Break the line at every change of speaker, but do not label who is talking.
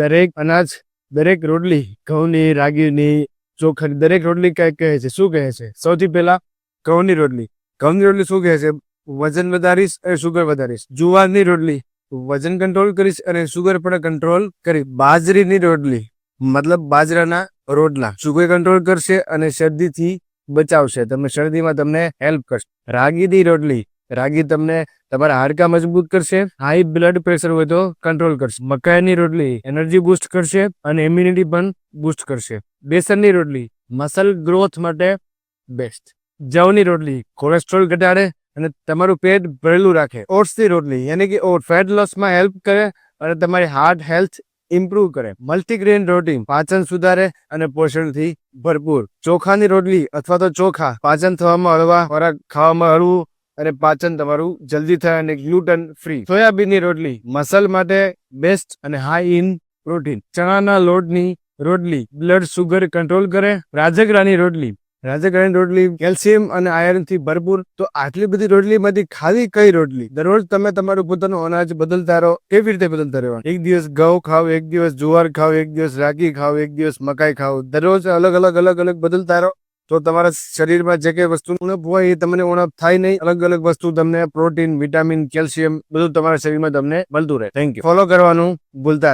દરેક અનાજ, દરેક રોટલી, ઘઉંની, રાગીની, ચોખાની, દરેક રોટલી કઈ કહે છે? શું કહે છે? સૌથી પહેલા ઘઉંની રોટલી. ઘઉંની રોટલી શું કહે છે? વજન વધારીશ અને શુગર વધારીશ. જુવારની રોટલી, વજન કંટ્રોલ કરીશ અને શુગર પણ કંટ્રોલ કરી. બાજરીની રોટલી મતલબ બાજરાના રોટલા, શુગર કંટ્રોલ કરશે અને શરદીથી બચાવશે. તમે શરદીમાં તમને હેલ્પ કરશે. રાગીની રોટલી, રાગી તમને તમારા હાડકા મજબૂત કરશે, હાઈ બ્લડ પ્રેશર હોય તો કંટ્રોલ કરશે. મકાઈની રોટલી એનર્જી બૂસ્ટ કરશે અને ઇમ્યુનિટી પણ બૂસ્ટ કરશે. બેસનની રોટલી મસલ ગ્રોથ માટે બેસ્ટ. જવની રોટલી કોલેસ્ટ્રોલ ઘટાડે અને તમારું પેટ ભરેલું રાખે. ઓટ્સની રોટલી યાની કે ઓટ ફેટ લોસમાં હેલ્પ કરે અને તમારી હાર્ટ હેલ્થ ઇમ્પ્રુવ કરે. મલ્ટીગ્રેન રોટી પાચન સુધારે અને પોષણથી ભરપૂર. ચોખાની રોટલી અથવા તો ચોખા પાચન થવામાં હળવા, ખોરાક ખાવામાં હળવું અને પાચન તમારું જલ્દી થાય અને ગ્લુટન ફ્રી. સોયાબીનની રોટલી મસલ માટે બેસ્ટ અને હાઈ ઇન પ્રોટીન. ચણાના લોટની રોટલી બ્લડ શુગર કંટ્રોલ કરે. રાજગરાની રોટલી, રાજગરાની રોટલી કેલ્શિયમ અને આયરન થી ભરપૂર. તો આટલી બધી રોટલીમાંથી ખાવી કઈ રોટલી? દરરોજ તમે તમારું પોતાનું અનાજ બદલતા રહો. કેવી રીતે બદલતા રહેવાનું? એક દિવસ ઘઉં ખાવ, એક દિવસ જુવાર ખાવ, એક દિવસ રાગી ખાવ, એક દિવસ મકાઈ ખાવ. દરરોજ અલગ અલગ બદલતા રહો તો તમારા શરીરમાં જે કઈ વસ્તુ ઉણપ હોય એ તમને ઉણપ થાય નહીં. અલગ અલગ વસ્તુ તમને પ્રોટીન, વિટામિન, કેલ્શિયમ બધું તમારા શરીરમાં તમને મળતું રહે. Thank you. ફોલો કરવાનું ભૂલતા